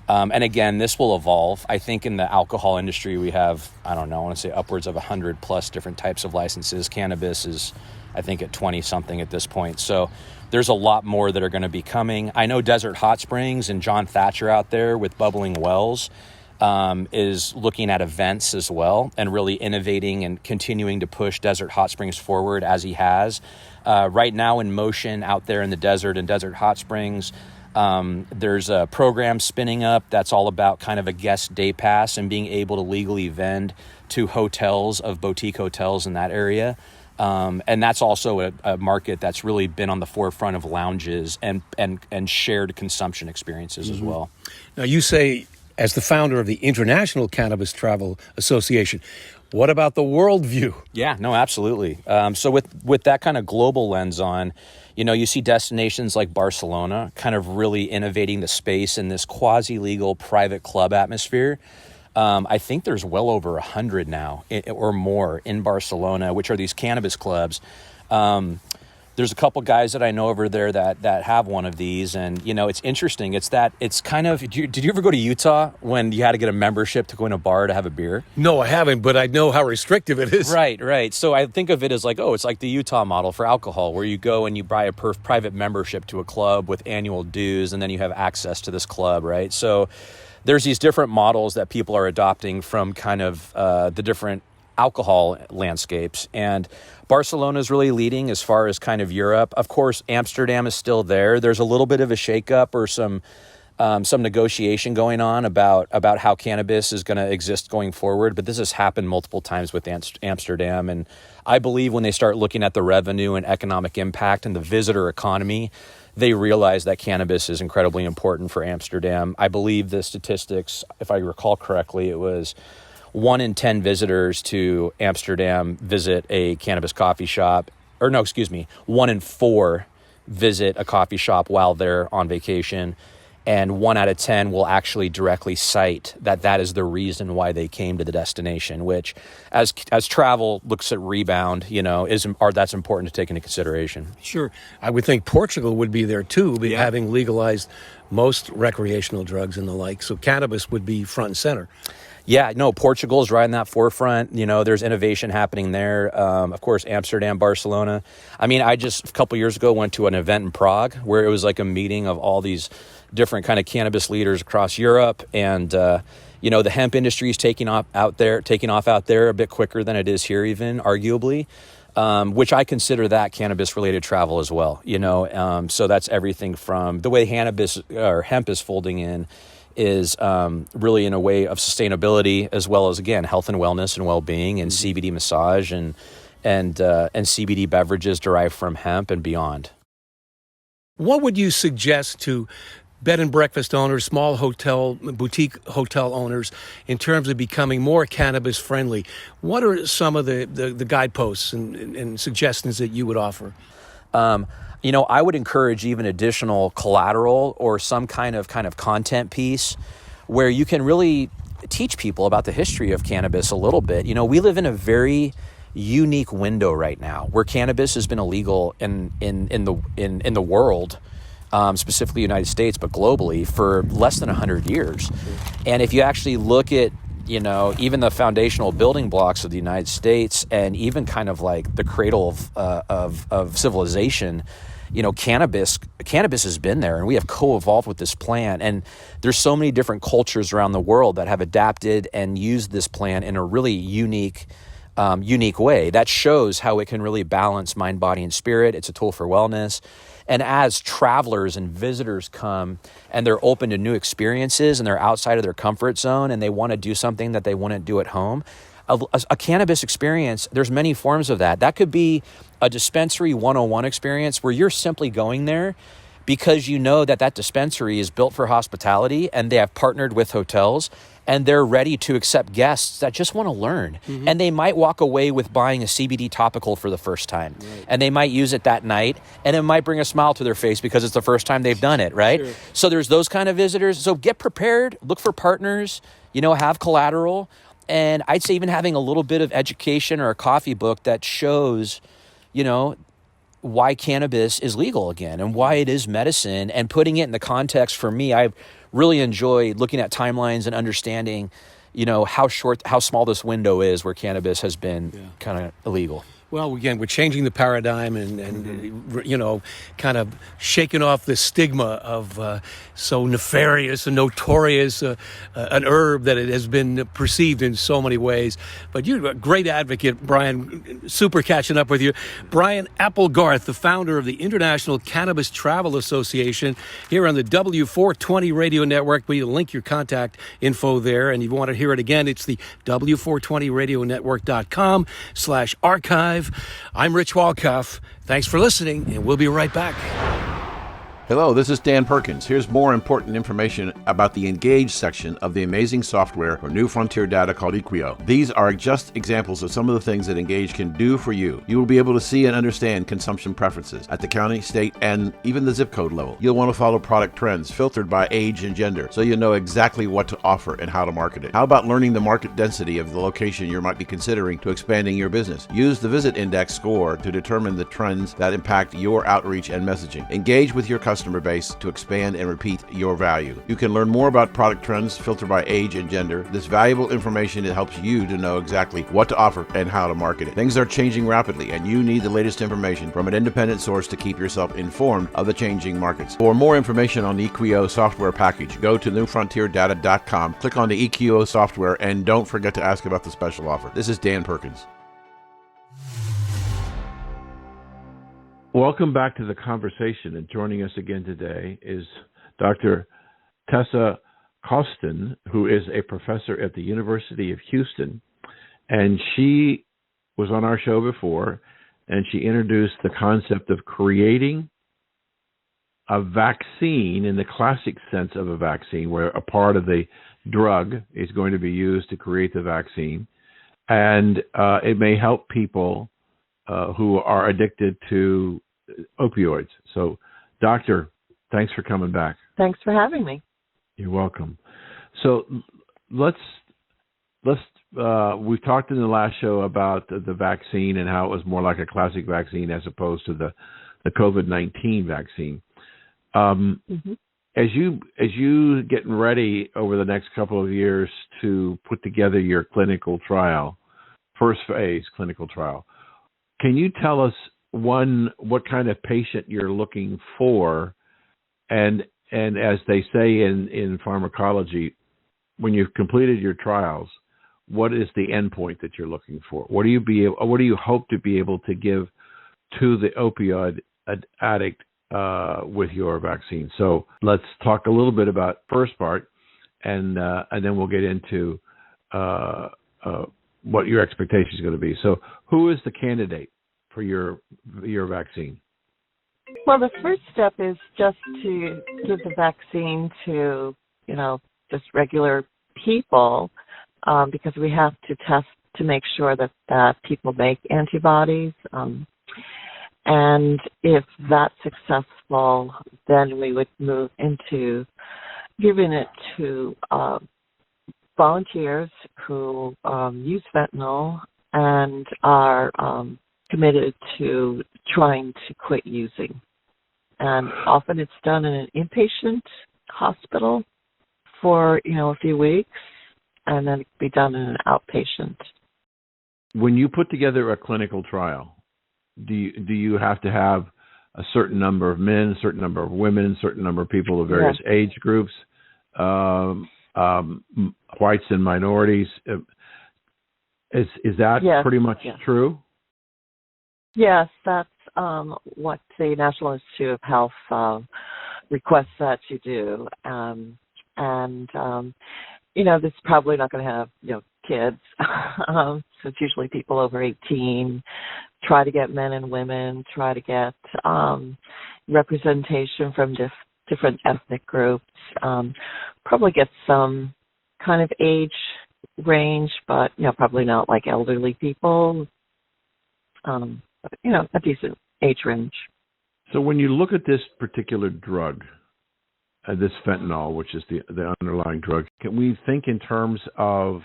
And again, this will evolve. I think in the alcohol industry, we have, I don't know, I want to say upwards of 100 plus different types of licenses. Cannabis is, I think, at 20 something at this point. So there's a lot more that are going to be coming. I know Desert Hot Springs and John Thatcher out there with Bubbling Wells is looking at events as well and really innovating and continuing to push Desert Hot Springs forward as he has. Right now in motion out there in the desert and Desert Hot Springs, there's a program spinning up that's all about kind of a guest day pass and being able to legally vend to hotels of boutique hotels in that area. And that's also a market that's really been on the forefront of lounges and shared consumption experiences as well. Now, you say, as the founder of the International Cannabis Travel Association, what about the worldview? Yeah, no, absolutely. So with that kind of global lens on, you know, you see destinations like Barcelona kind of really innovating the space in this quasi-legal private club atmosphere. I think there's well over 100 now or more in Barcelona, which are these cannabis clubs. There's a couple guys that I know over there that have one of these, and you know, it's interesting. It's kind of. Did you ever go to Utah when you had to get a membership to go in a bar to have a beer? No, I haven't, but I know how restrictive it is. Right. So I think of it as like, it's like the Utah model for alcohol, where you go and you buy a private membership to a club with annual dues, and then you have access to this club, right? So there's these different models that people are adopting from kind of the different alcohol landscapes, and Barcelona is really leading as far as kind of Europe. Of course, Amsterdam is still there. There's a little bit of a shakeup or some negotiation going on about how cannabis is going to exist going forward, but this has happened multiple times with Amsterdam, and I believe when they start looking at the revenue and economic impact and the visitor economy, they realize that cannabis is incredibly important for Amsterdam. I believe the statistics, if I recall correctly, it was 1 in 10 visitors to Amsterdam visit a cannabis coffee shop, 1 in 4 visit a coffee shop while they're on vacation, and 1 out of 10 will actually directly cite that is the reason why they came to the destination, which as travel looks at rebound, you know, that's important to take into consideration. Sure. I would think Portugal would be there too, having legalized most recreational drugs and the like, so cannabis would be front and center. Yeah, no, Portugal is right in that forefront. You know, there's innovation happening there. Of course, Amsterdam, Barcelona. I mean, I just a couple years ago went to an event in Prague where it was like a meeting of all these different kind of cannabis leaders across Europe. And, you know, the hemp industry is taking off out there a bit quicker than it is here even, arguably. which I consider that cannabis-related travel as well. So that's everything from the way hemp is folding in is really in a way of sustainability, as well as, again, health and wellness and well-being, and CBD massage and CBD beverages derived from hemp and beyond. What would you suggest to bed and breakfast owners, small boutique hotel owners, in terms of becoming more cannabis friendly? What are some of the guideposts and suggestions that you would offer? I would encourage even additional collateral or some kind of content piece where you can really teach people about the history of cannabis a little bit. We live in a very unique window right now where cannabis has been illegal in the world, specifically the United States, but globally for less than 100 years. And if you actually look at, even the foundational building blocks of the United States, and even kind of like the cradle of civilization, cannabis has been there, and we have co-evolved with this plant. And there's so many different cultures around the world that have adapted and used this plant in a really unique way that shows how it can really balance mind, body, and spirit. It's a tool for wellness. And as travelers and visitors come and they're open to new experiences and they're outside of their comfort zone and they want to do something that they wouldn't do at home, a cannabis experience, there's many forms of that. That could be a dispensary 101 experience where you're simply going there because you know that dispensary is built for hospitality and they have partnered with hotels and they're ready to accept guests that just want to learn. Mm-hmm. And they might walk away with buying a CBD topical for the first time. Right. And they might use it that night, and it might bring a smile to their face because it's the first time they've done it, right? Sure. So there's those kind of visitors. So get prepared, look for partners, have collateral. And I'd say even having a little bit of education or a coffee book that shows, why cannabis is legal again and why it is medicine, and putting it in the context. For me, I really enjoy looking at timelines and understanding, how small this window is where cannabis has been kind of illegal. Well, again, we're changing the paradigm and kind of shaking off the stigma of so nefarious and notorious an herb that it has been perceived in so many ways. But you're a great advocate, Brian. Super catching up with you. Brian Applegarth, the founder of the International Cannabis Travel Association, here on the W420 Radio Network. We link your contact info there, and if you want to hear it again, it's the W420radionetwork.com/archive. I'm Rich Walkoff. Thanks for listening, and we'll be right back. Hello, this is Dan Perkins. Here's more important information about the Engage section of the amazing software for New Frontier Data called Equio. These are just examples of some of the things that Engage can do for you. You will be able to see and understand consumption preferences at the county, state, and even the zip code level. You'll want to follow product trends filtered by age and gender, so you'll know exactly what to offer and how to market it. How about learning the market density of the location you might be considering to expanding your business? Use the Visit Index score to determine the trends that impact your outreach and messaging. Engage with your customer base to expand and repeat your value. You can learn more about product trends filtered by age and gender. This valuable information, it helps you to know exactly what to offer and how to market it. Things are changing rapidly, and you need the latest information from an independent source to keep yourself informed of the changing markets. For more information on the Equio software package, go to newfrontierdata.com, click on the Equio software, and don't forget to ask about the special offer. This is Dan Perkins. Welcome back to the conversation, and joining us again today is Dr. Tessa Kosten, who is a professor at the University of Houston, and she was on our show before, and she introduced the concept of creating a vaccine in the classic sense of a vaccine, where a part of the drug is going to be used to create the vaccine, and it may help people who are addicted to opioids. So, Doctor, thanks for coming back. Thanks for having me. You're welcome. So, we've talked in the last show about the vaccine and how it was more like a classic vaccine as opposed to the COVID-19 vaccine. As you getting ready over the next couple of years to put together your clinical trial, first phase clinical trial, can you tell us, one, what kind of patient you're looking for, and as they say in pharmacology, when you've completed your trials, what is the endpoint that you're looking for? What do you hope to be able to give to the opioid addict with your vaccine? So let's talk a little bit about first part, and then we'll get into what your expectation is going to be. So, who is the candidate for your vaccine? Well, the first step is just to give the vaccine to, just regular people, because we have to test to make sure that people make antibodies. And if that's successful, then we would move into giving it to volunteers who use fentanyl and are committed to trying to quit using. And often it's done in an inpatient hospital for, a few weeks, and then it can be done in an outpatient. When you put together a clinical trial, do you have to have a certain number of men, a certain number of women, a certain number of people of various age groups, whites and minorities? Is that pretty much true? Yes, that's what the National Institute of Health requests that you do. This is probably not going to have, kids. So it's usually people over 18. Try to get men and women. Try to get representation from different ethnic groups. Probably get some kind of age range, but, probably not like elderly people. A decent age range. So when you look at this particular drug, this fentanyl, which is the underlying drug, can we think in terms of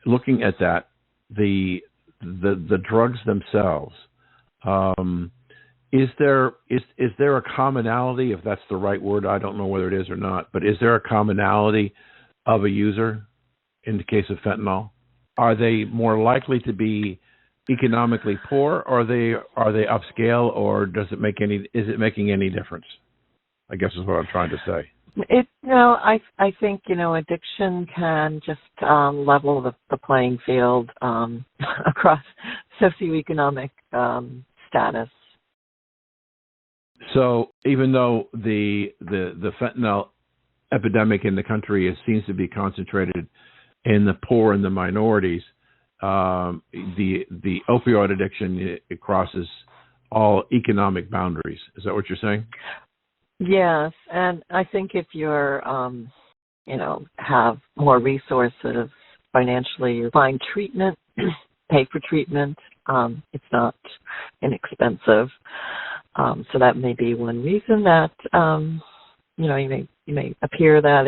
looking at that, the drugs themselves? Is there a commonality, if that's the right word? I don't know whether it is or not, but is there a commonality of a user in the case of fentanyl? Are they more likely to be economically poor, or are they upscale, or is it making any difference? I guess is what I'm trying to say. I think addiction can just level the playing field across socioeconomic status. So even though the fentanyl epidemic in the country seems to be concentrated in the poor and the minorities, the opioid addiction, it crosses all economic boundaries. Is that what you're saying? Yes, and I think if you're, have more resources financially, you find treatment, pay for treatment. It's not inexpensive, so that may be one reason that you may appear that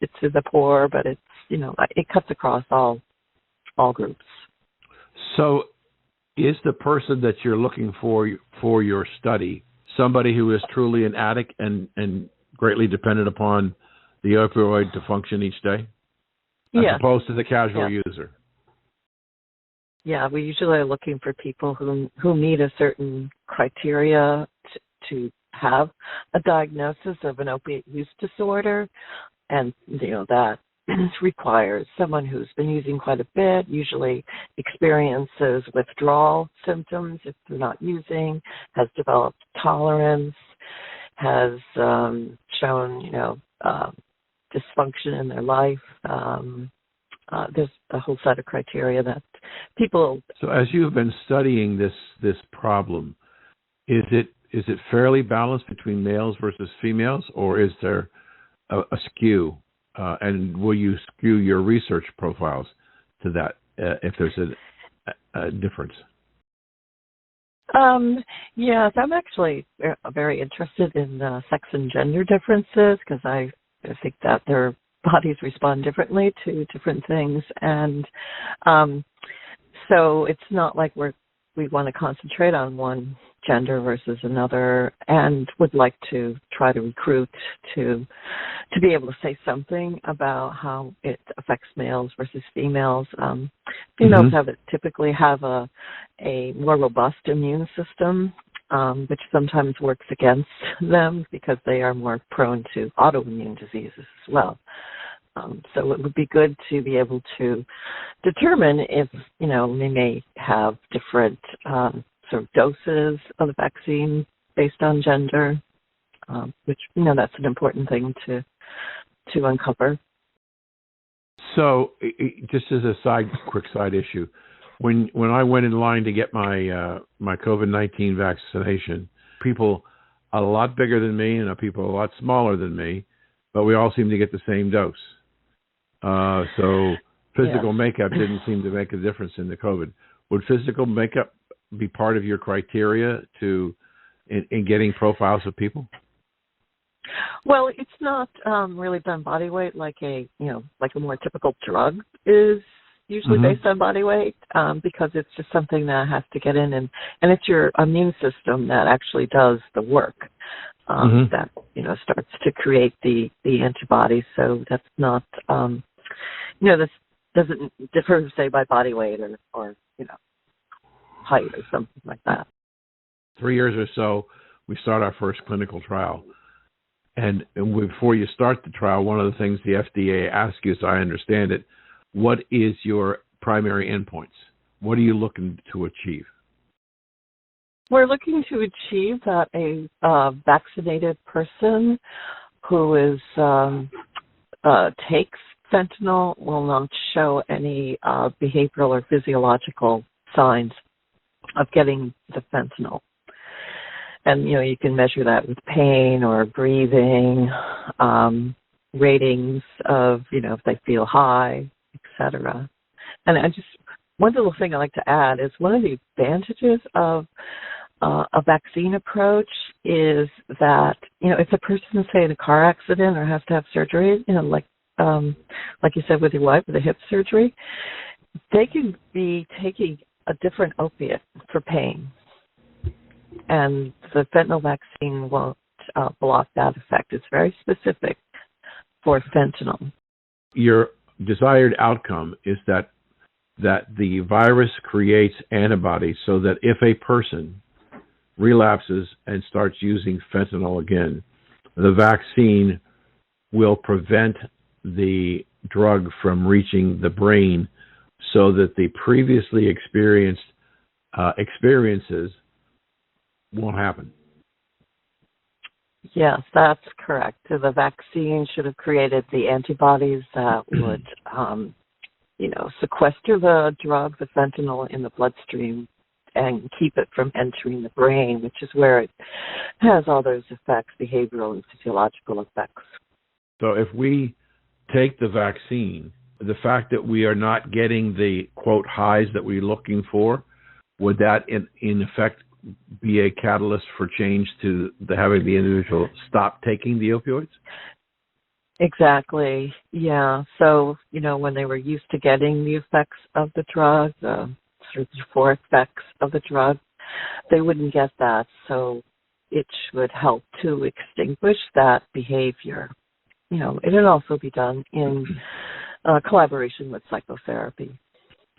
it's to the poor, but it's it cuts across all groups. So, is the person that you're looking for your study somebody who is truly an addict and greatly dependent upon the opioid to function each day, as opposed to the casual user? Yeah, we usually are looking for people who meet a certain criteria to have a diagnosis of an opiate use disorder, and that requires someone who's been using quite a bit, usually experiences withdrawal symptoms if they're not using, has developed tolerance, has shown, dysfunction in their life. There's a whole set of criteria that people... So as you have been studying this problem, is it fairly balanced between males versus females, or is there a skew? And will you skew your research profiles to that if there's a difference? Yes, I'm actually very interested in sex and gender differences because I think that their bodies respond differently to different things. And so it's not like we want to concentrate on one gender versus another, and would like to try to recruit to be able to say something about how it affects males versus females. Females typically have a more robust immune system, which sometimes works against them because they are more prone to autoimmune diseases as well. So it would be good to be able to determine if, we may have different sort of doses of the vaccine based on gender, which, that's an important thing to uncover. So, just as a quick side issue, when I went in line to get my my COVID-19 vaccination, people a lot bigger than me and people a lot smaller than me, but we all seemed to get the same dose. So physical makeup didn't seem to make a difference in the COVID. Would physical makeup be part of your criteria in getting profiles of people? Well, it's not really done body weight like a more typical drug is usually based on body weight, because it's just something that has to get in, and it's your immune system that actually does the work that starts to create the antibodies. So that's not this doesn't differ, say, by body weight or height or something like that. 3 years or so, we start our first clinical trial. And before you start the trial, one of the things the FDA asks you, as I understand it, what is your primary endpoints? What are you looking to achieve? We're looking to achieve that a vaccinated person who is takes fentanyl will not show any behavioral or physiological signs of getting the fentanyl. And, you can measure that with pain or breathing, ratings of, if they feel high, etc. And one little thing I like to add is one of the advantages of a vaccine approach is that, if a person is, say, in a car accident or has to have surgery, like you said with your wife with a hip surgery, they can be taking a different opiate for pain. And the fentanyl vaccine won't block that effect. It's very specific for fentanyl. Your desired outcome is that the virus creates antibodies so that if a person relapses and starts using fentanyl again, the vaccine will prevent the drug from reaching the brain so that the previously experienced experiences won't happen. Yes, that's correct. The vaccine should have created the antibodies that would, sequester the drug, the fentanyl, in the bloodstream and keep it from entering the brain, which is where it has all those effects, behavioral and physiological effects. So if we take the vaccine, the fact that we are not getting the, quote, highs that we're looking for, would that in effect be a catalyst for change to having the individual stop taking the opioids? Exactly. Yeah. So, when they were used to getting the effects of the drug, the sort of euphoric effects of the drug, they wouldn't get that. So it should help to extinguish that behavior. It would also be done in collaboration with psychotherapy.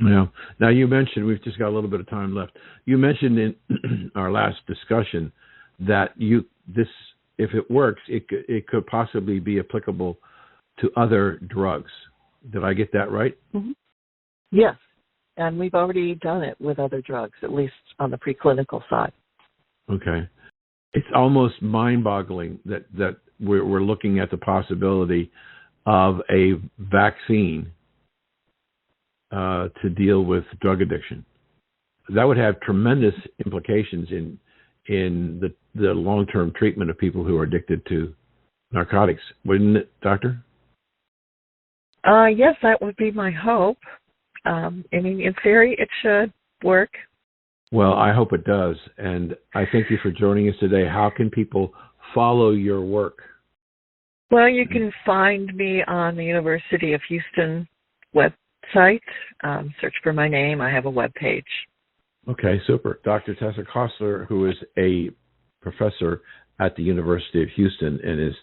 Yeah. Now you mentioned, we've just got a little bit of time left. You mentioned in our last discussion that if it works, it could possibly be applicable to other drugs. Did I get that right? Mm-hmm. Yes. And we've already done it with other drugs, at least on the preclinical side. Okay. It's almost mind-boggling that we're looking at the possibility of a vaccine to deal with drug addiction. That would have tremendous implications in the long-term treatment of people who are addicted to narcotics, wouldn't it, Doctor? Yes, that would be my hope. In theory, it should work. Well, I hope it does, and I thank you for joining us today. How can people follow your work? Well, you can find me on the University of Houston website. Search for my name. I have a webpage. Okay, super. Dr. Tessa Kosten, who is a professor at the University of Houston and is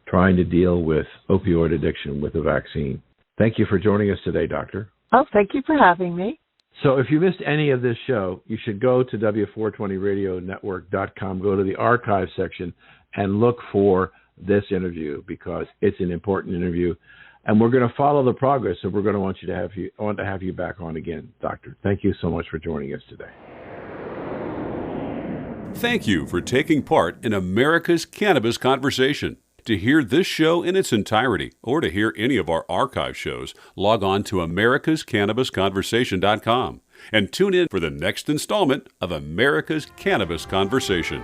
trying to deal with opioid addiction with a vaccine. Thank you for joining us today, Doctor. Oh, thank you for having me. So if you missed any of this show, you should go to W420radionetwork.com, go to the archive section, and look for this interview because it's an important interview. And we're going to follow the progress, so we're going to want to have you back on again, Doctor. Thank you so much for joining us today. Thank you for taking part in America's Cannabis Conversation. To hear this show in its entirety or to hear any of our archive shows, log on to americascannabisconversation.com and tune in for the next installment of America's Cannabis Conversation.